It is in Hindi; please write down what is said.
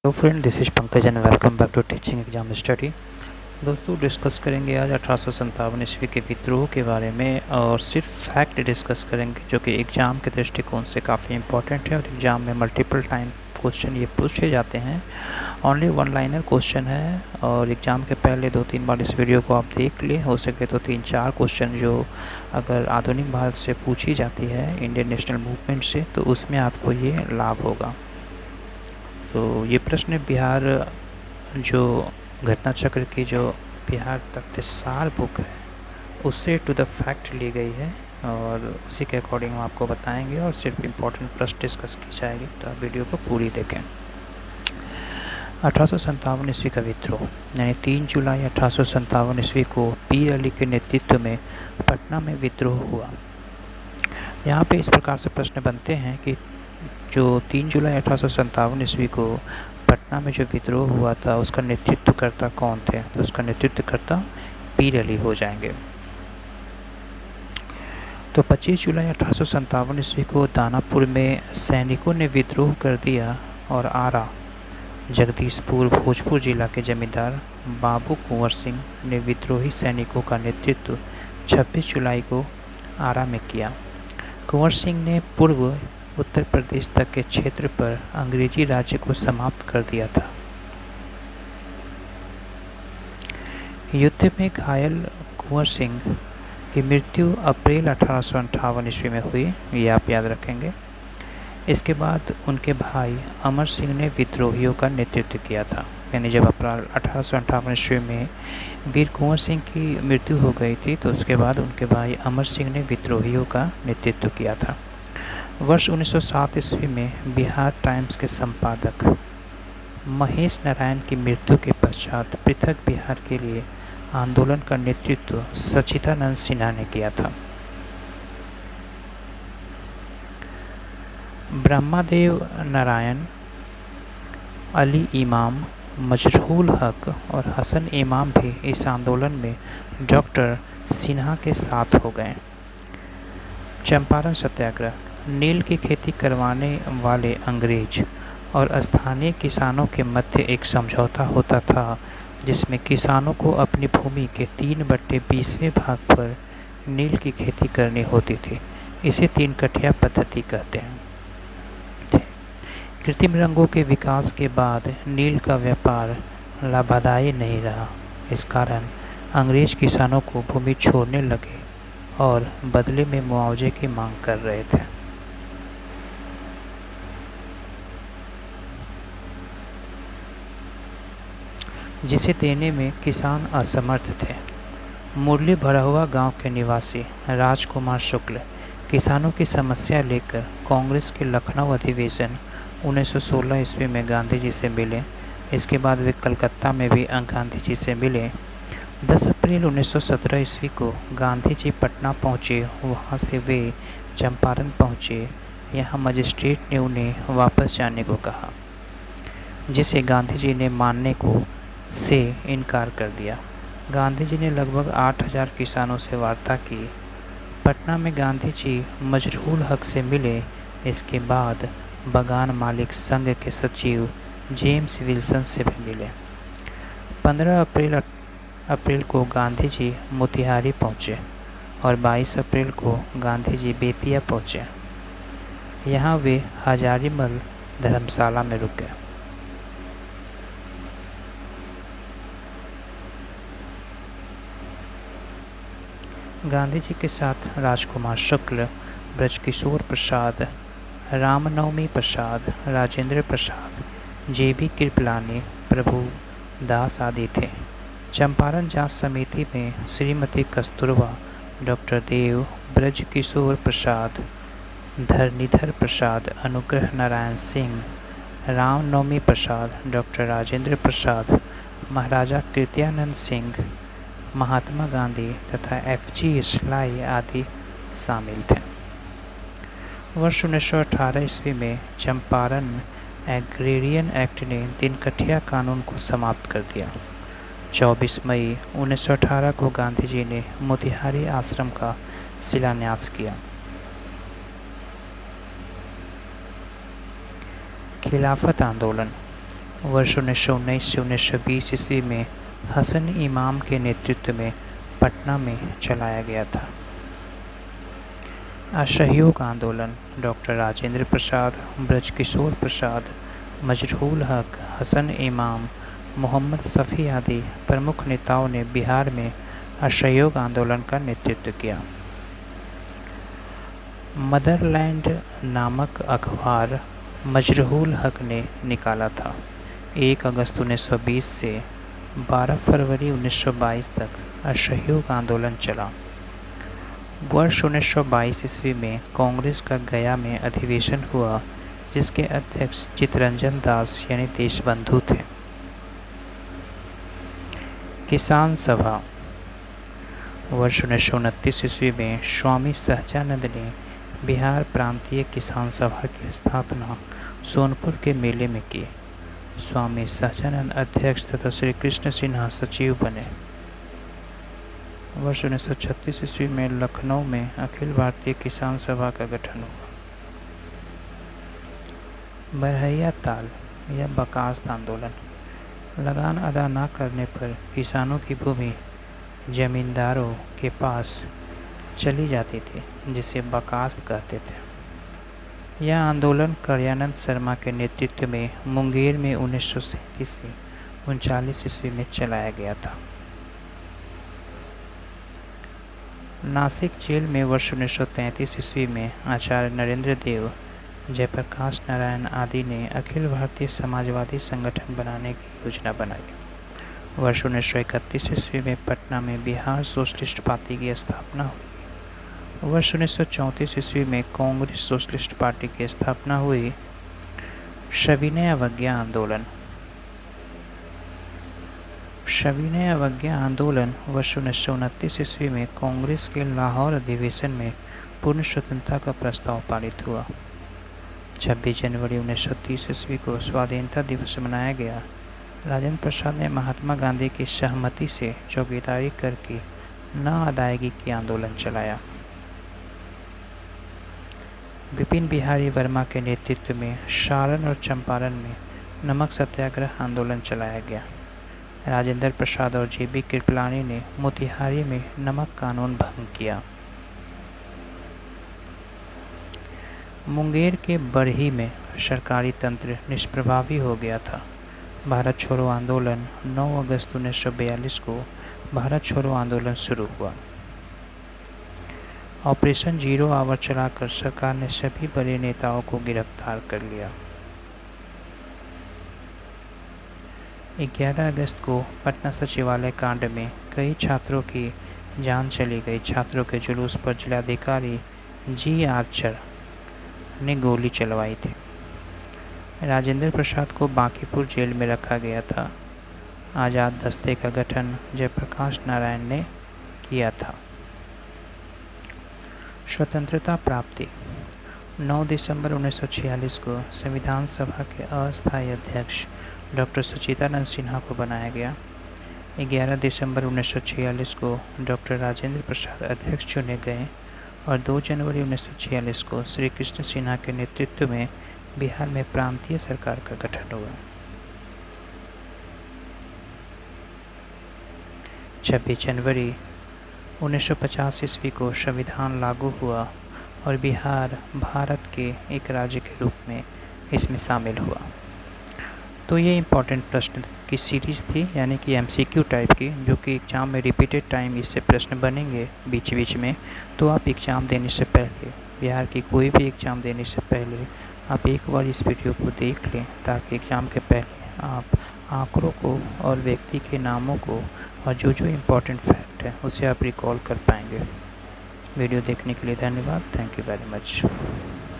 Hello friend, this is Pankaj and welcome back to teaching exam study. दोस्तों, डिस्कस करेंगे आज 1857 ईस्वी के विद्रोह के बारे में और सिर्फ फैक्ट डिस्कस करेंगे जो कि एग्ज़ाम के दृष्टिकोण से काफ़ी इंपॉर्टेंट है और एग्ज़ाम में मल्टीपल टाइम क्वेश्चन ये पूछे जाते हैं। ओनली वन लाइनर क्वेश्चन है और एग्ज़ाम के पहले 2-3 बार इस वीडियो को आप देख लें। हो सके तो 3-4 क्वेश्चन जो अगर आधुनिक भारत से पूछी जाती है, इंडियन नेशनल मूवमेंट से, तो उसमें आपको ये लाभ होगा। तो ये प्रश्न बिहार जो घटना चक्र की जो बिहार तथ्यसार बुक है उससे टू द फैक्ट ली गई है और उसी के अकॉर्डिंग हम आपको बताएंगे और सिर्फ इम्पोर्टेंट प्रश्न डिस्कस की जाएगी। तो आप वीडियो को पूरी देखें। 1857 ईस्वी का विद्रोह यानी 3 जुलाई 1857 ईस्वी को पीर अली के नेतृत्व में पटना में विद्रोह हुआ। यहाँ पे इस प्रकार से प्रश्न बनते हैं कि जो 3 जुलाई 1857 ईस्वी को पटना में जो विद्रोह हुआ था उसका नेतृत्वकर्ता कौन थे? तो उसका नेतृत्वकर्ता पीर अली हो जाएंगे। तो 25 जुलाई 1857 ईस्वी को दानापुर में सैनिकों ने विद्रोह कर दिया और आरा, जगदीशपुर, भोजपुर जिला के जमींदार बाबू कुंवर सिंह ने विद्रोही सैनिकों का नेतृत्व 26 जुलाई को आरा में किया। कुंवर सिंह ने पूर्व उत्तर प्रदेश तक के क्षेत्र पर अंग्रेजी राज्य को समाप्त कर दिया था। युद्ध में घायल कुंवर सिंह की मृत्यु अप्रैल 1858 ईस्वी में हुई, ये आप याद रखेंगे। इसके बाद उनके भाई अमर सिंह ने विद्रोहियों का नेतृत्व किया था। यानी जब अप्रैल 1858 ईस्वी में वीर कुंवर सिंह की मृत्यु हो गई थी तो उसके बाद उनके भाई अमर सिंह ने विद्रोहियों का नेतृत्व किया था। वर्ष 1907 ईस्वी में बिहार टाइम्स के संपादक महेश नारायण की मृत्यु के पश्चात पृथक बिहार के लिए आंदोलन का नेतृत्व सच्चिदानंद सिन्हा ने किया था। ब्रह्मादेव नारायण, अली इमाम, मजरूल हक और हसन इमाम भी इस आंदोलन में डॉक्टर सिन्हा के साथ हो गए। चंपारण सत्याग्रह। नील की खेती करवाने वाले अंग्रेज और स्थानीय किसानों के मध्य एक समझौता होता था जिसमें किसानों को अपनी भूमि के 3/20वें भाग पर नील की खेती करनी होती थी। इसे 3 कठिया पद्धति कहते हैं। कृत्रिम रंगों के विकास के बाद नील का व्यापार लाभदायी नहीं रहा। इस कारण अंग्रेज किसानों को भूमि छोड़ने लगे और बदले में मुआवजे की मांग कर रहे थे। जिसे देने में किसान असमर्थ थे। मुरली भरहुआ गांव के निवासी राजकुमार शुक्ल किसानों की समस्या लेकर कांग्रेस के लखनऊ अधिवेशन 1916 ईस्वी में गांधी जी से मिले। इसके बाद वे कलकत्ता में भी गांधी जी से मिले। 10 अप्रैल 1917 ईस्वी को गांधी जी पटना पहुँचे। वहाँ से वे चंपारण पहुँचे। यहाँ मजिस्ट्रेट ने उन्हें वापस जाने को कहा, जिसे गांधी जी ने मानने को से इनकार कर दिया। गांधी जी ने लगभग 8000 किसानों से वार्ता की। पटना में गांधी जी मजरूल हक से मिले। इसके बाद बगान मालिक संघ के सचिव जेम्स विल्सन से भी मिले। 15 अप्रैल को गांधी जी मोतिहारी पहुँचे और 22 अप्रैल को गांधी जी बेतिया पहुँचे। यहाँ वे हजारीमल धर्मशाला में रुके। गांधी जी के साथ राजकुमार शुक्ल, ब्रजकिशोर प्रसाद, रामनवमी प्रसाद, राजेंद्र प्रसाद, JB कृपलानी, प्रभु दास आदि थे। चंपारण जांच समिति में श्रीमती कस्तूरबा, डॉक्टर देव, ब्रजकिशोर प्रसाद, धरणीधर प्रसाद, अनुग्रह नारायण सिंह, रामनवमी प्रसाद, डॉक्टर राजेंद्र प्रसाद, महाराजा कृत्यानंद सिंह, महात्मा गांधी तथा FG स्लाई आदि शामिल थे। वर्ष 1918 ईस्वी में चंपारण एग्रेरियन एक्ट ने 3 कठिया कानून को समाप्त कर दिया। 24 मई 1918 को गांधी जी ने मोतिहारी आश्रम का शिलान्यास किया। खिलाफत आंदोलन। वर्ष 1919 से 1920 ईस्वी में हसन इमाम के नेतृत्व में पटना में चलाया गया था। असहयोग आंदोलन डॉक्टर राजेंद्र प्रसाद, ब्रजकिशोर प्रसाद, मजरूल हक, हसन इमाम, मोहम्मद शफी आदि प्रमुख नेताओं ने बिहार में असहयोग आंदोलन का नेतृत्व किया। मदरलैंड नामक अखबार मजरूल हक ने निकाला था। 1 अगस्त 1920 से 12 फरवरी 1922 तक असहयोग आंदोलन चला। वर्ष 1922 ईस्वी में कांग्रेस का गया में अधिवेशन हुआ, जिसके अध्यक्ष चित्तरंजन दास यानी देशबंधु थे। किसान सभा वर्ष 1929 ईस्वी में स्वामी सहजानंद ने बिहार प्रांतीय किसान सभा की स्थापना सोनपुर के मेले में की। स्वामी सहजानंद अध्यक्ष तथा श्री कृष्ण सिन्हा सचिव बने। वर्ष 1936 ईस्वी में लखनऊ में अखिल भारतीय किसान सभा का गठन हुआ। बरहैया ताल या बकास्त आंदोलन लगान अदा न करने पर किसानों की भूमि जमींदारों के पास चली जाती थी, जिसे बकास्त कहते थे। यह आंदोलन कल्याणंद शर्मा के नेतृत्व में मुंगेर में 1937 से 39 ईस्वी में चलाया गया था। नासिक जेल में वर्ष 1933 ईस्वी में आचार्य नरेंद्र देव, जयप्रकाश नारायण आदि ने अखिल भारतीय समाजवादी संगठन बनाने की योजना बनाई। वर्ष 1931 ईस्वी में पटना में बिहार सोशलिस्ट पार्टी की स्थापना हुई। वर्ष 1934 ईस्वी में कांग्रेस सोशलिस्ट पार्टी की स्थापना हुई। सविनय अवज्ञा आंदोलन वर्ष 1929 ईस्वी में कांग्रेस के लाहौर अधिवेशन में पूर्ण स्वतंत्रता का प्रस्ताव पारित हुआ। 26 जनवरी 1930 ईस्वी को स्वाधीनता दिवस मनाया गया। राजेंद्र प्रसाद ने महात्मा गांधी की सहमति से चौकीदारी करके न अदायगी की आंदोलन चलाया। विपिन बिहारी वर्मा के नेतृत्व में सारण और चंपारण में नमक सत्याग्रह आंदोलन चलाया गया। राजेंद्र प्रसाद और JB कृपलानी ने मोतिहारी में नमक कानून भंग किया। मुंगेर के बरही में सरकारी तंत्र निष्प्रभावी हो गया था। भारत छोड़ो आंदोलन 9 अगस्त 1942 को भारत छोड़ो आंदोलन शुरू हुआ। ऑपरेशन जीरो आवर चलाकर सरकार ने सभी बड़े नेताओं को गिरफ्तार कर लिया। 11 अगस्त को पटना सचिवालय कांड में कई छात्रों की जान चली गई। छात्रों के जुलूस पर जिलाधिकारी G. आर्चर ने गोली चलवाई थी। राजेंद्र प्रसाद को बांकीपुर जेल में रखा गया था। आज़ाद दस्ते का गठन जयप्रकाश नारायण ने किया था। स्वतंत्रता प्राप्ति 9 दिसंबर 1946 को संविधान सभा के अस्थायी अध्यक्ष डॉक्टर सच्चिदानंद सिन्हा को बनाया गया। 11 दिसंबर 1946 को डॉक्टर राजेंद्र प्रसाद अध्यक्ष चुने गए और 2 जनवरी 1946 को श्री कृष्ण सिन्हा के नेतृत्व में बिहार में प्रांतीय सरकार का गठन हुआ। 26 जनवरी 1950 ईस्वी को संविधान लागू हुआ और बिहार भारत के एक राज्य के रूप में इसमें शामिल हुआ। तो ये इम्पॉर्टेंट प्रश्न की सीरीज़ थी, यानी कि MCQ टाइप की, जो कि एग्ज़ाम में रिपीटेड टाइम इससे प्रश्न बनेंगे बीच बीच में। तो आप एग्ज़ाम देने से पहले, बिहार की कोई भी एग्ज़ाम देने से पहले आप एक बार इस वीडियो को देख लें, ताकि एग्ज़ाम के पहले आप आंकड़ों को और व्यक्ति के नामों को और जो जो इम्पोर्टेंट फैक्ट है उसे आप रिकॉल कर पाएंगे। वीडियो देखने के लिए धन्यवाद। Thank you very much.